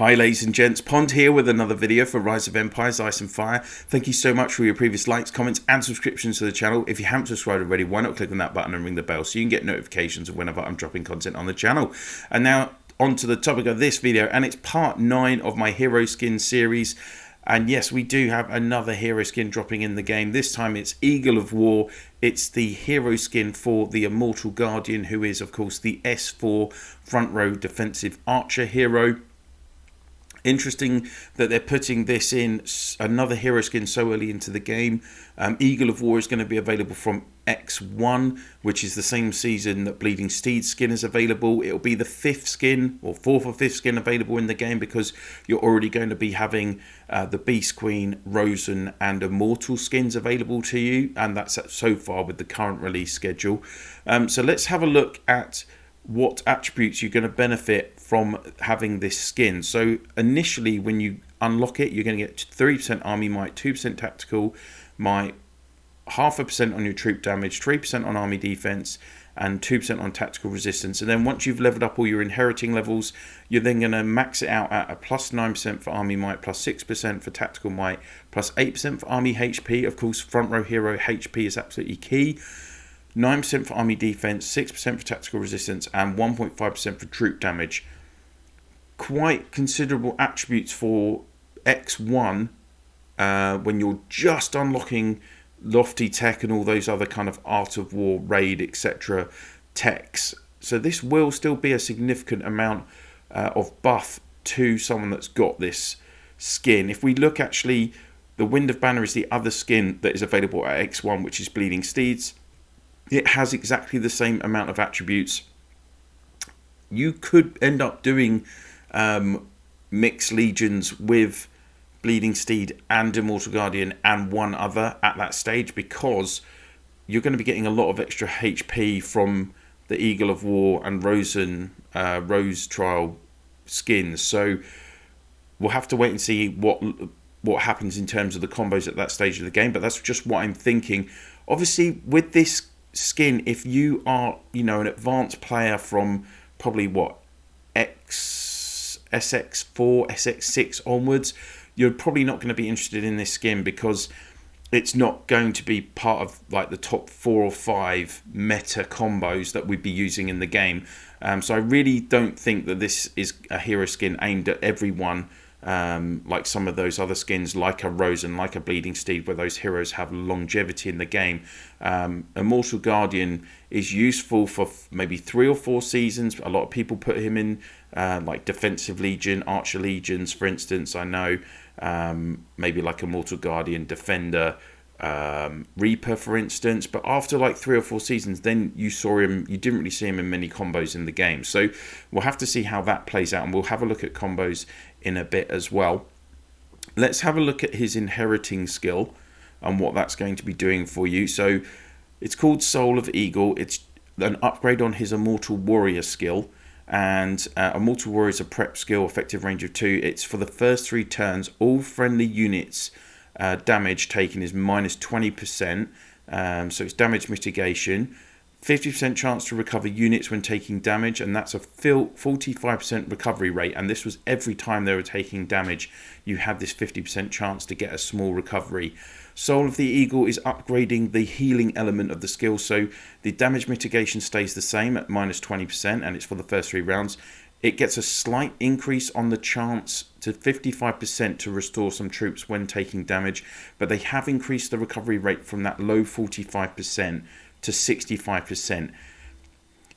Hi ladies and gents, Pond here with another video for Rise of Empires, Ice and Fire. Thank you so much for your previous likes, comments and subscriptions to the channel. If you haven't subscribed already, why not click on that button and ring the bell so you can get notifications of whenever I'm dropping content on the channel. And now on to the topic of this video, and it's part 9 of my hero skin series. And yes, we do have another hero skin dropping in the game. This time it's Eagle of War. It's the hero skin for the Immortal Guardian, who is of course the S4 front row defensive archer hero. Interesting that they're putting this in another hero skin so early into the game. Eagle of War is going to be available from X1, which is the same season that Bleeding Steed skin is available. It'll be the 5th skin, or 4th or 5th skin available in the game, because you're already going to be having the Beast Queen, Rosen and Immortal skins available to you, and that's so far with the current release schedule. So let's have a look at what attributes you're going to benefit from having this skin. So initially when you unlock it, you're going to get 3% army might, 2% tactical might, 0.5% on your troop damage, 3% on army defense and 2% on tactical resistance. And then once you've leveled up all your inheriting levels, you're then going to max it out at a plus 9% for army might, plus 6% for tactical might, plus 8% for army HP. Of course, front row hero HP is absolutely key. 9% for army defense, 6% for tactical resistance and 1.5% for troop damage. Quite considerable attributes for X1 when you're just unlocking lofty tech and all those other kind of art of war, raid, etc. techs. So this will still be a significant amount of buff to someone that's got this skin. If we look, actually, the Wind of Banner is the other skin that is available at X1, which is Bleeding Steeds. It has exactly the same amount of attributes. You could end up doing mixed legions with Bleeding Steed and Immortal Guardian and one other at that stage, because you're going to be getting a lot of extra HP from the Eagle of War and Rosen Rose Trial skins. So we'll have to wait and see what happens in terms of the combos at that stage of the game, but that's just what I'm thinking. Obviously with this skin, if you are, you know, an advanced player from probably SX4, SX6 onwards, you're probably not going to be interested in this skin because it's not going to be part of like the top 4 or 5 meta combos that we'd be using in the game. So I really don't think that this is a hero skin aimed at everyone, like some of those other skins like a Rose and like a Bleeding Steed, where those heroes have longevity in the game. Immortal Guardian is useful for maybe 3 or 4 seasons. A lot of people put him in like Defensive Legion, Archer Legions, for instance. I know maybe like Immortal Guardian, Defender, Reaper, for instance. But after like 3 or 4 seasons, then you didn't really see him in many combos in the game. So we'll have to see how that plays out, and we'll have a look at combos in a bit as well. Let's have a look at his inheriting skill and what that's going to be doing for you. So it's called Soul of Eagle. It's an upgrade on his Immortal Warrior skill, and Immortal Warrior is a prep skill, effective range of 2. It's for the first 3 turns. All friendly units damage taken is minus 20%, so it's damage mitigation. 50% chance to recover units when taking damage, and that's a 45% recovery rate, and this was every time they were taking damage you had this 50% chance to get a small recovery. Soul of the Eagle is upgrading the healing element of the skill, so the damage mitigation stays the same at minus 20%, and it's for the first 3 rounds. It gets a slight increase on the chance to 55% to restore some troops when taking damage, but they have increased the recovery rate from that low 45% to 65%.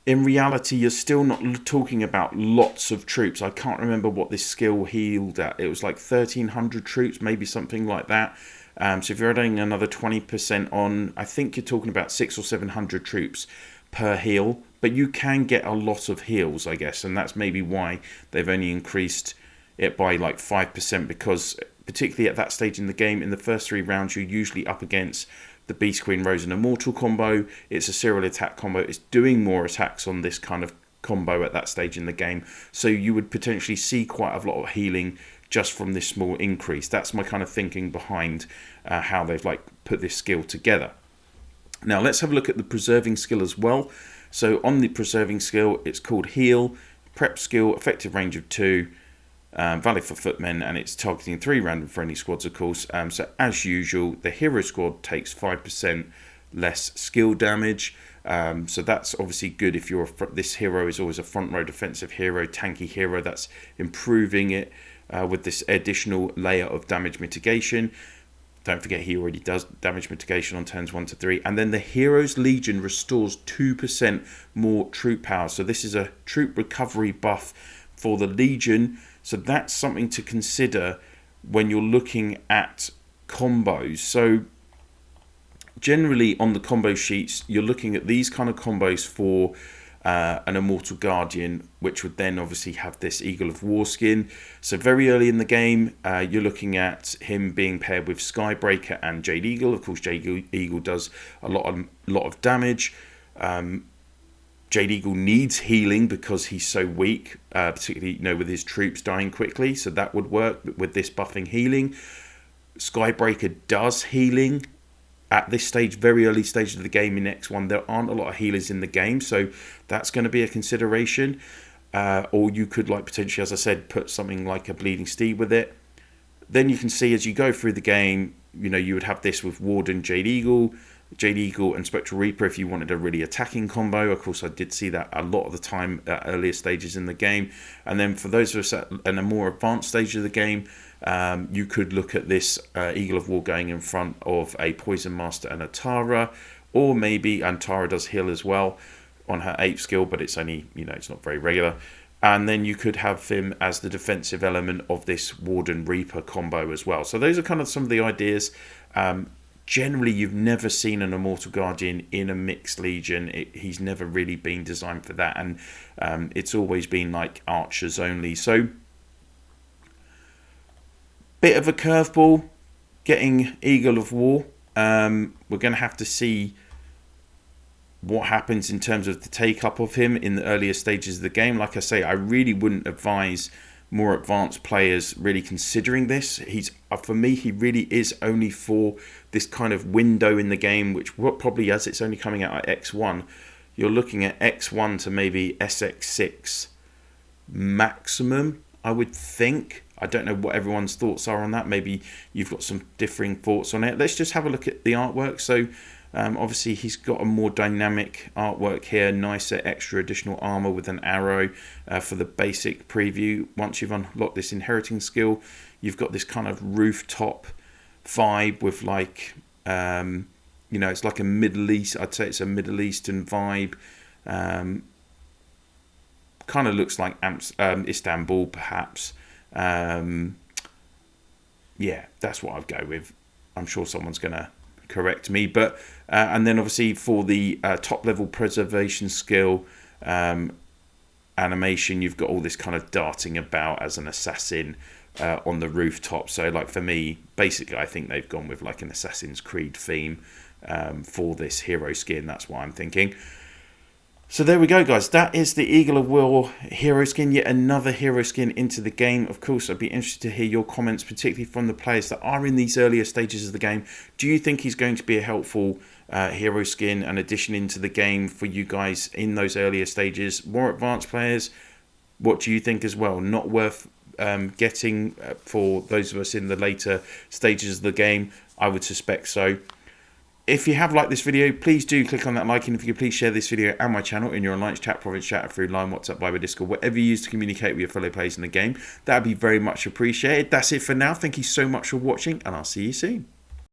In reality, you're still not talking about lots of troops. I can't remember what this skill healed at. It was like 1,300 troops, maybe something like that. So if you're adding another 20% on, I think you're talking about 600 or 700 troops per heal. But you can get a lot of heals, I guess, and that's maybe why they've only increased it by like 5%, because particularly at that stage in the game, in the first 3 rounds, you're usually up against the Beast Queen, Rose and Immortal combo. It's a serial attack combo. It's doing more attacks on this kind of combo at that stage in the game. So you would potentially see quite a lot of healing just from this small increase. That's my kind of thinking behind how they've like put this skill together. Now let's have a look at the preserving skill as well. So on the preserving skill, it's called Heal, prep skill, effective range of 2. valid for footmen, and it's targeting 3 random friendly squads, of course. So as usual, the hero squad takes 5% less skill damage. So that's obviously good if you're this hero is always a front row defensive hero, tanky hero. That's improving it with this additional layer of damage mitigation. Don't forget he already does damage mitigation on turns 1 to 3. And then the Hero's Legion restores 2% more troop power. So this is a troop recovery buff for the Legion. So that's something to consider when you're looking at combos. So generally on the combo sheets, you're looking at these kind of combos for an Immortal Guardian, which would then obviously have this Eagle of War skin. So very early in the game, you're looking at him being paired with Skybreaker and Jade Eagle. Of course, Jade Eagle does a lot of damage. Jade Eagle needs healing because he's so weak, particularly with his troops dying quickly. So that would work with this buffing healing. Skybreaker does healing. At this stage, very early stage of the game in X1, there aren't a lot of healers in the game, so that's going to be a consideration. Or you could, like, potentially, as I said, put something like a Bleeding Steed with it. Then you can see as you go through the game, you would have this with Warden, Jade Eagle, and Spectral Reaper if you wanted a really attacking combo. Of course, I did see that a lot of the time at earlier stages in the game. And then for those of us at a more advanced stage of the game, you could look at this Eagle of War going in front of a Poison Master and a Tara, or maybe, and Tara does heal as well on her 8th skill, but it's only, it's not very regular. And then you could have him as the defensive element of this Warden Reaper combo as well. So those are kind of some of the ideas. Generally, you've never seen an Immortal Guardian in a mixed Legion. He's never really been designed for that, and it's always been like archers only. So bit of a curveball getting Eagle of War. We're going to have to see what happens in terms of the take up of him in the earlier stages of the game. Like I say, I really wouldn't advise more advanced players really considering this. For me, he really is only for this kind of window in the game, which probably, as it's only coming out at X1, you're looking at X1 to maybe SX6 maximum, I would think. I don't know what everyone's thoughts are on that. Maybe you've got some differing thoughts on it. Let's just have a look at the artwork. So obviously he's got a more dynamic artwork here, nicer extra additional armor with an arrow for the basic preview. Once you've unlocked this inheriting skill, you've got this kind of rooftop vibe with like, it's like a Middle East, I'd say it's a Middle Eastern vibe. Kind of looks like Istanbul perhaps. Yeah, that's what I'd go with. I'm sure someone's going to correct me, but and then obviously for the top level preservation skill animation, you've got all this kind of darting about as an assassin on the rooftop. So like for me, basically I think they've gone with like an Assassin's Creed theme for this hero skin. That's what I'm thinking. So there we go, guys. That is the Eagle of War hero skin, yet another hero skin into the game. Of course, I'd be interested to hear your comments, particularly from the players that are in these earlier stages of the game. Do you think he's going to be a helpful hero skin and addition into the game for you guys in those earlier stages? More advanced players, what do you think as well? Not worth getting for those of us in the later stages of the game? I would suspect so. If you have liked this video, please do click on that like, and if you could please share this video and my channel in your online chat, province chat, through line, WhatsApp, Viber, Discord, whatever you use to communicate with your fellow players in the game. That would be very much appreciated. That's it for now. Thank you so much for watching, and I'll see you soon.